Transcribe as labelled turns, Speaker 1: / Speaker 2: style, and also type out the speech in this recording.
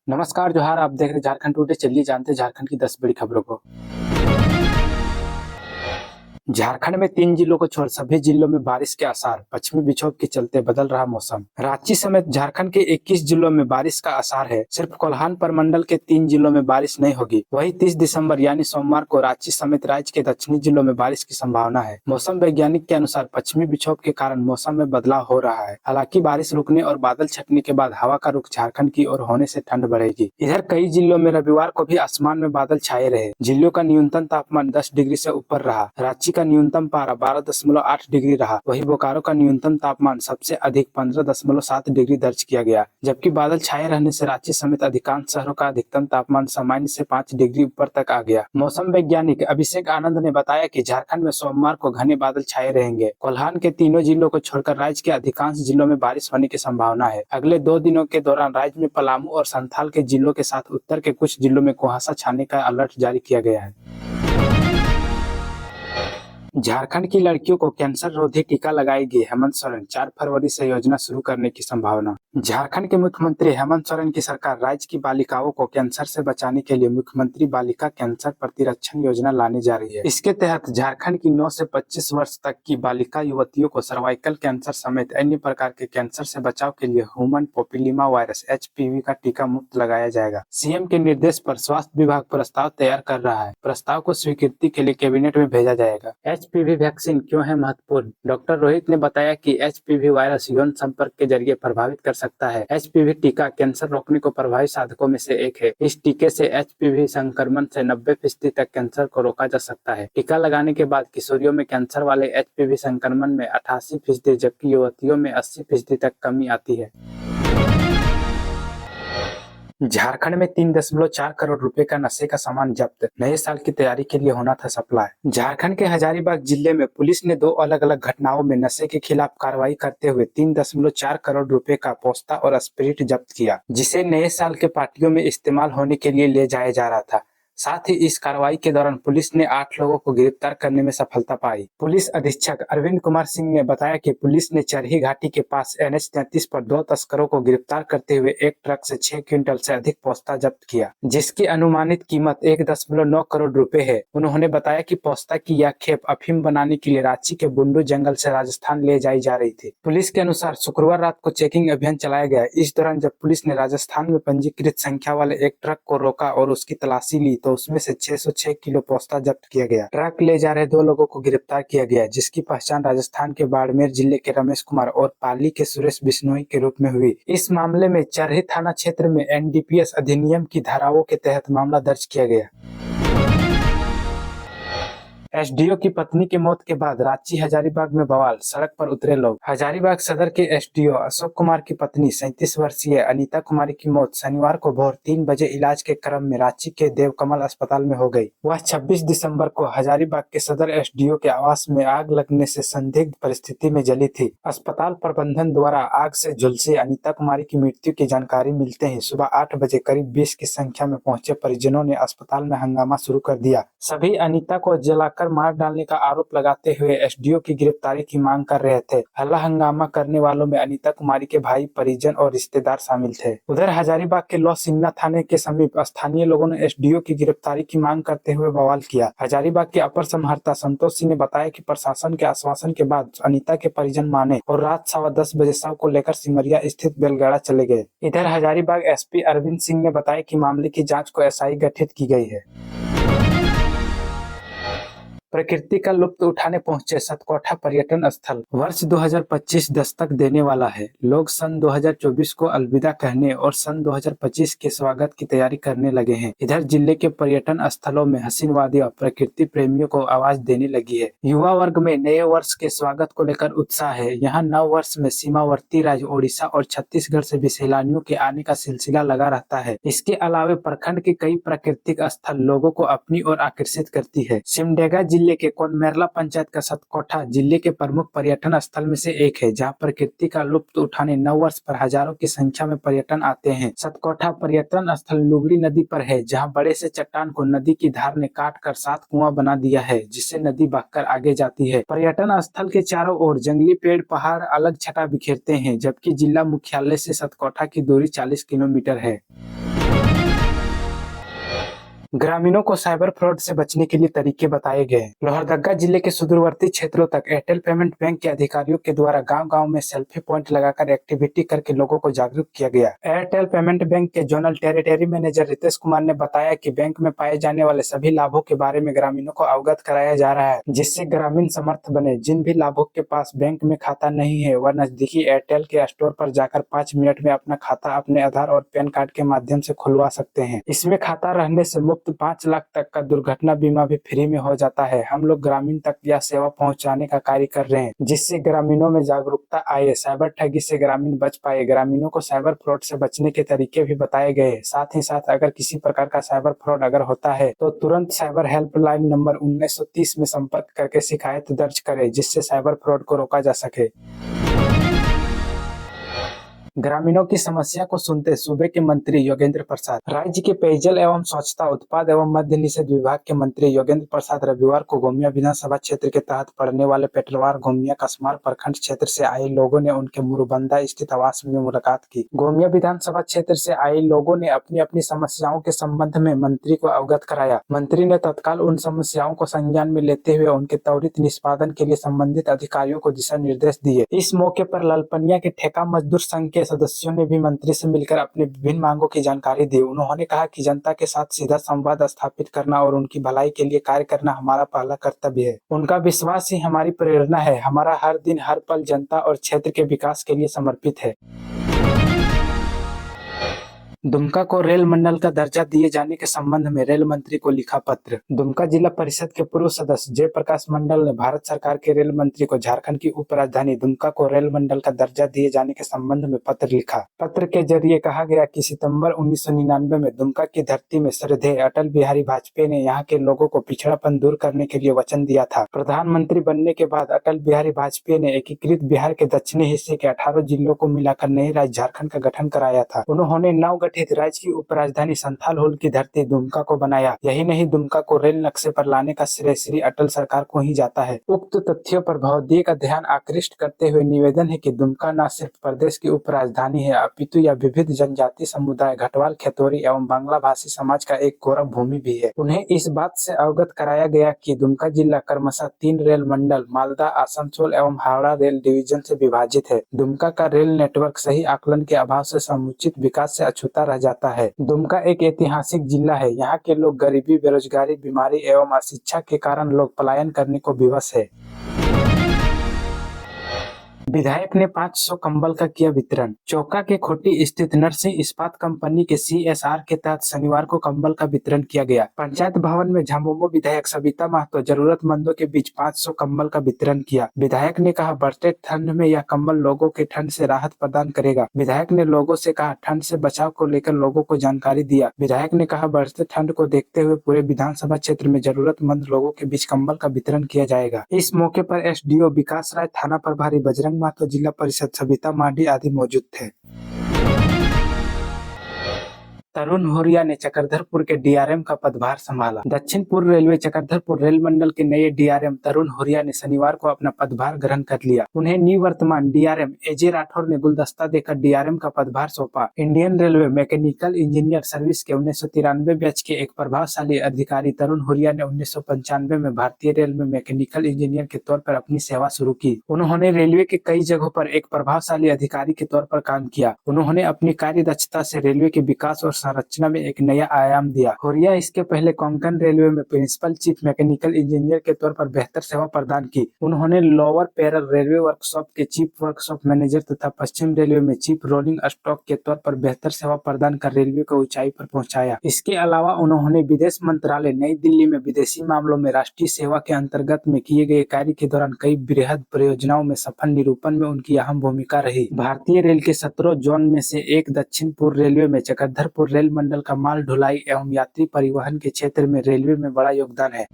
Speaker 1: नमस्कार जोहार, आप देख रहे झारखंड टुडे। चलिए जानते हैं झारखंड की 10 बड़ी खबरों को। झारखंड में 3 जिलों को छोड़ सभी जिलों में बारिश के आसार। पश्चिमी विक्षोभ के चलते बदल रहा मौसम। रांची समेत झारखंड के 21 जिलों में बारिश का आसार है। सिर्फ कोल्हान प्रमंडल के 3 जिलों में बारिश नहीं होगी। वहीं 30 दिसंबर यानी सोमवार को रांची समेत राज्य के दक्षिणी जिलों में बारिश की संभावना है। मौसम वैज्ञानिक के अनुसार पश्चिमी विक्षोभ के कारण मौसम में बदलाव हो रहा है। हालांकि बारिश रुकने और बादल छटने के बाद हवा का रुख झारखंड की ओर होने से ठंड बढ़ेगी। इधर कई जिलों में रविवार को भी आसमान में बादल छाए रहे। जिलों का न्यूनतम तापमान 10 डिग्री से ऊपर रहा। रांची का न्यूनतम पारा 12.8 डिग्री रहा। वहीं बोकारो का न्यूनतम तापमान सबसे अधिक 15.7 डिग्री दर्ज किया गया। जबकि बादल छाए रहने से रांची समेत अधिकांश शहरों का अधिकतम तापमान सामान्य से 5 डिग्री ऊपर तक आ गया। मौसम वैज्ञानिक अभिषेक आनंद ने बताया कि झारखंड में सोमवार को घने बादल छाए रहेंगे। कोल्हान के तीनों जिलों को छोड़कर राज्य के अधिकांश जिलों में बारिश होने की संभावना है। अगले 2 दिनों के दौरान राज्य में पलामू और संथाल के जिलों के साथ उत्तर के कुछ जिलों में कुहासा छाने का अलर्ट जारी किया गया है। झारखंड की लड़कियों को कैंसर रोधी टीका लगाएगी हेमंत सोरेन। 4 फरवरी से योजना शुरू करने की संभावना। झारखंड के मुख्यमंत्री हेमंत सोरेन की सरकार राज्य की बालिकाओं को कैंसर से बचाने के लिए मुख्यमंत्री बालिका कैंसर प्रतिरक्षण योजना लाने जा रही है। इसके तहत झारखंड की 9 से 25 वर्ष तक की बालिका युवतियों को सर्वाइकल कैंसर समेत अन्य प्रकार के कैंसर से बचाव के लिए ह्यूमन पैपिलोमा वायरस HPV का टीका मुफ्त लगाया जाएगा। सीएम के निर्देश पर स्वास्थ्य विभाग प्रस्ताव तैयार कर रहा है। प्रस्ताव को स्वीकृति के लिए कैबिनेट में भेजा जाएगा। HPV वैक्सीन क्यों है महत्वपूर्ण? डॉक्टर रोहित ने बताया कि HPV वायरस यौन संपर्क के जरिए प्रभावित कर सकता है। HPV टीका कैंसर रोकने को प्रभावी साधकों में से एक है। इस टीके से HPV संक्रमण से 90% तक कैंसर को रोका जा सकता है। टीका लगाने के बाद किशोरियों में कैंसर वाले HPV संक्रमण में 88%, जबकि युवतियों में 80% तक कमी आती है। झारखंड में 3.4 करोड़ रुपए का नशे का सामान जब्त। नए साल की तैयारी के लिए होना था सप्लाई। झारखंड के हजारीबाग जिले में पुलिस ने 2 अलग-अलग घटनाओं में नशे के खिलाफ कार्रवाई करते हुए 3.4 करोड़ रुपए का पोस्ता और स्पिरिट जब्त किया, जिसे नए साल के पार्टियों में इस्तेमाल होने के लिए ले जाया जा रहा था। साथ ही इस कार्रवाई के दौरान पुलिस ने 8 लोगों को गिरफ्तार करने में सफलता पाई। पुलिस अधीक्षक अरविंद कुमार सिंह ने बताया कि पुलिस ने चरही घाटी के पास NH-33 पर 2 तस्करों को गिरफ्तार करते हुए एक ट्रक से 6 क्विंटल से अधिक पोस्ता जब्त किया, जिसकी अनुमानित कीमत 1.9 करोड़ रुपए है। उन्होंने बताया कि पोस्ता की यह खेप अफीम बनाने के लिए रांची के बुंडू जंगल से राजस्थान ले जाई जा रही थी। पुलिस के अनुसार शुक्रवार रात को चेकिंग अभियान चलाया गया। इस दौरान जब पुलिस ने राजस्थान में पंजीकृत संख्या वाले एक ट्रक को रोका और उसकी तलाशी ली तो उसमें से 606 किलो पोस्ता जब्त किया गया। ट्रक ले जा रहे 2 लोगों को गिरफ्तार किया गया, जिसकी पहचान राजस्थान के बाड़मेर जिले के रमेश कुमार और पाली के सुरेश बिश्नोई के रूप में हुई। इस मामले में चरही थाना क्षेत्र में NDPS अधिनियम की धाराओं के तहत मामला दर्ज किया गया। SDO की पत्नी की मौत के बाद रांची हजारीबाग में बवाल। सड़क पर उतरे लोग। हजारीबाग सदर के SDO अशोक कुमार की पत्नी 37 वर्षीय अनीता कुमारी की मौत शनिवार को भोर 3 बजे इलाज के क्रम में रांची के देवकमल अस्पताल में हो गई। वह 26 दिसंबर को हजारीबाग के सदर SDO के आवास में आग लगने से संदिग्ध परिस्थिति में जली थी। अस्पताल प्रबंधन द्वारा आग से झुलसी अनीता कुमारी की मृत्यु की जानकारी मिलते ही सुबह 8 बजे करीब 20 की संख्या में पहुंचे परिजनों ने अस्पताल में हंगामा शुरू कर दिया। सभी अनीता को जलाकर मार डालने का आरोप लगाते हुए SDO की गिरफ्तारी की मांग कर रहे थे। हल्ला हंगामा करने वालों में अनीता कुमारी के भाई, परिजन और रिश्तेदार शामिल थे। उधर हजारीबाग के लौ सिंगना थाने के समीप स्थानीय लोगों ने SDO की गिरफ्तारी की मांग करते हुए बवाल किया। हजारीबाग के अपर समाहर्ता संतोष सिंह ने बताया कि प्रशासन के आश्वासन के बाद अनीता के परिजन माने और रात 10:15 बजे शव को लेकर सिमरिया स्थित बेलगड़ा चले गए। इधर हजारीबाग SP अरविंद सिंह ने बताया कि मामले की जाँच को SI गठित की गई है। प्रकृति का लुत्फ उठाने पहुंचे सतकोठा पर्यटन स्थल। वर्ष 2025 दस्तक देने वाला है। लोग सन 2024 को अलविदा कहने और सन 2025 के स्वागत की तैयारी करने लगे हैं। इधर जिले के पर्यटन स्थलों में हसीन वादियां प्रकृति प्रेमियों को आवाज देने लगी है। युवा वर्ग में नए वर्ष के स्वागत को लेकर उत्साह है। यहाँ नव वर्ष में सीमावर्ती राज्य ओडिशा और छत्तीसगढ़ से भी सैलानियों के आने का सिलसिला लगा रहता है। इसके अलावा प्रखंड के कई प्राकृतिक स्थल लोगों को अपनी ओर आकर्षित करती है। सिमडेगा जिले के कोनमेरला पंचायत का सतकोठा जिले के प्रमुख पर्यटन स्थल में से एक है, जहां प्रकृति का लुत्फ उठाने नव वर्ष पर हजारों की संख्या में पर्यटन आते हैं। सतकोठा पर्यटन स्थल लुगड़ी नदी पर है, जहां बड़े से चट्टान को नदी की धार ने काट कर 7 कुआं बना दिया है, जिससे नदी बहकर आगे जाती है। पर्यटन स्थल के चारों ओर जंगली पेड़ पहाड़ अलग छटा बिखेरते हैं, जबकि जिला मुख्यालय से सतकोठा की दूरी 40 किलोमीटर है। ग्रामीणों को साइबर फ्रॉड से बचने के लिए तरीके बताए गए। लोहरदगा जिले के सुदूरवर्ती क्षेत्रों तक एयरटेल पेमेंट बैंक के अधिकारियों के द्वारा गांव-गांव में सेल्फी पॉइंट लगाकर एक्टिविटी करके लोगों को जागरूक किया गया। एयरटेल पेमेंट बैंक के zonal territory manager Ritesh Kumar ने बताया कि बैंक में पाए जाने वाले सभी लाभों के बारे में ग्रामीणों को अवगत कराया जा रहा है, जिससे ग्रामीण समर्थ बने। जिन भी लाभुक के पास बैंक में खाता नहीं है वह नजदीकी एयरटेल के स्टोर पर जाकर 5 मिनट में अपना खाता अपने आधार और पैन कार्ड के माध्यम से खुलवा सकते हैं। इसमें खाता रहने से मुफ्त 5 लाख तक का दुर्घटना बीमा भी फ्री में हो जाता है। हम लोग ग्रामीण तक यह सेवा पहुंचाने का कार्य कर रहे हैं, जिससे ग्रामीणों में जागरूकता आए, साइबर ठगी से ग्रामीण बच पाए। ग्रामीणों को साइबर फ्रॉड से बचने के तरीके भी बताए गए। साथ ही साथ अगर किसी प्रकार का साइबर फ्रॉड अगर होता है तो तुरंत साइबर हेल्पलाइन नंबर 1930 में संपर्क करके शिकायत दर्ज करें, जिससे साइबर फ्रॉड को रोका जा सके। ग्रामीणों की समस्या को सुनते सूबे के मंत्री योगेंद्र प्रसाद। राज्य के पेयजल एवं स्वच्छता उत्पाद एवं मद्य निषेध विभाग के मंत्री योगेंद्र प्रसाद रविवार को गोमिया विधानसभा क्षेत्र के तहत पड़ने वाले पेटरवार गोमिया कसमार प्रखंड क्षेत्र से आए लोगों ने उनके मुरुबंदा स्थित आवास में मुलाकात की। गोमिया विधानसभा क्षेत्र से आए लोगों ने अपनी अपनी समस्याओं के संबंध में मंत्री को अवगत कराया। मंत्री ने तत्काल उन समस्याओं को संज्ञान में लेते हुए उनके त्वरित निष्पादन के लिए संबंधित अधिकारियों को दिशा निर्देश दिए। इस मौके पर ललपनिया के ठेका मजदूर संघ के सदस्यों ने भी मंत्री से मिलकर अपनी विभिन्न मांगों की जानकारी दी। उन्होंने कहा कि जनता के साथ सीधा संवाद स्थापित करना और उनकी भलाई के लिए कार्य करना हमारा पहला कर्तव्य है। उनका विश्वास ही हमारी प्रेरणा है। हमारा हर दिन हर पल जनता और क्षेत्र के विकास के लिए समर्पित है। दुमका को रेल मंडल का दर्जा दिए जाने के संबंध में रेल मंत्री को लिखा पत्र। दुमका जिला परिषद के पूर्व सदस्य जयप्रकाश मंडल ने भारत सरकार के रेल मंत्री को झारखंड की उप राजधानी दुमका को रेल मंडल का दर्जा दिए जाने के संबंध में पत्र लिखा। पत्र के जरिए कहा गया कि सितंबर 1999 में दुमका की धरती में श्रद्धेय अटल बिहारी वाजपेयी ने यहाँ के लोगों को पिछड़ापन दूर करने के लिए वचन दिया था। प्रधानमंत्री बनने के बाद अटल बिहारी वाजपेयी ने एकीकृत बिहार के दक्षिणी हिस्से के 18 जिलों को मिलाकर नए राज्य झारखंड का गठन कराया था। उन्होंने नवगठित राज्य की उपराजधानी संथाल होल की धरती दुमका को बनाया। यही नहीं, दुमका को रेल नक्शे पर लाने का श्रेय श्री अटल सरकार को ही जाता है। उक्त तथ्यों पर भवदीय का ध्यान आकृष्ट करते हुए निवेदन है कि दुमका न सिर्फ प्रदेश की उपराजधानी है, अपितु यह विविध जनजाति समुदाय घटवाल, खेतोरी एवं बांग्ला भाषी समाज का एक गौरव भूमि भी है। उन्हें इस बात से अवगत कराया गया कि दुमका जिला क्रमशः 3 रेल मंडल मालदा, आसनसोल एवं हावड़ा रेल डिवीजन से विभाजित है। दुमका का रेल नेटवर्क सही आकलन के अभाव से समुचित विकास से अछूता रह जाता है। दुमका एक ऐतिहासिक जिला है। यहाँ के लोग गरीबी, बेरोजगारी, बीमारी एवं अशिक्षा के कारण लोग पलायन करने को विवश है। विधायक ने 500 कंबल का किया वितरण। चौका के खोटी स्थित नरसिंह इस्पात कंपनी के CSR के तहत शनिवार को कंबल का वितरण किया गया। पंचायत भवन में झामुमो विधायक सविता महतो जरूरतमंदों के बीच 500 कंबल का वितरण किया। विधायक ने कहा, बढ़ते ठंड में यह कंबल लोगों के ठंड से राहत प्रदान करेगा। विधायक ने लोगों से कहा, ठंड से बचाव को लेकर लोगों को जानकारी दिया। विधायक ने कहा, बढ़ते ठंड को देखते हुए पूरे विधानसभा क्षेत्र में जरूरतमंद लोगों के बीच कंबल का वितरण किया जाएगा। इस मौके पर SDO विकास राय, थाना प्रभारी बजरंग महतो, जिला परिषद सविता मांडी आदि मौजूद थे। तरुण होरिया ने चक्रधरपुर के DRM का पदभार संभाला। दक्षिण पूर्व रेलवे चक्रधरपुर रेल मंडल के नए DRM तरुण होरिया ने शनिवार को अपना पदभार ग्रहण कर लिया। उन्हें निवर्तमान DRM AJ राठौर ने गुलदस्ता देकर DRM का पदभार सौंपा। Indian railway mechanical engineer service के 1993 बैच के एक प्रभावशाली अधिकारी तरुण होरिया ने 1995 में भारतीय रेल में मैकेनिकल इंजीनियर के तौर पर अपनी सेवा शुरू की। उन्होंने रेलवे के कई जगहों पर एक प्रभावशाली अधिकारी के तौर पर काम किया। उन्होंने अपनी कार्य दक्षता से रेलवे के विकास और संरचना में एक नया आयाम दिया। होरिया इसके पहले कोंकण रेलवे में प्रिंसिपल चीफ मैकेनिकल इंजीनियर के तौर पर बेहतर सेवा प्रदान की। उन्होंने लोअर पैरल रेलवे वर्कशॉप के चीफ वर्कशॉप मैनेजर तथा पश्चिम रेलवे में चीफ रोलिंग स्टॉक के तौर पर बेहतर सेवा प्रदान कर रेलवे को ऊंचाई पर पहुंचाया। इसके अलावा उन्होंने विदेश मंत्रालय नई दिल्ली में विदेशी मामलों में राष्ट्रीय सेवा के अंतर्गत में किए गए कार्य के दौरान कई बृहद परियोजनाओं में सफल निरूपण में उनकी अहम भूमिका रही। भारतीय रेल के 17 जोन में से एक दक्षिण पूर्व रेलवे में चक्रधरपुर रेल मंडल का माल ढुलाई एवं यात्री परिवहन के क्षेत्र में रेलवे में बड़ा योगदान है।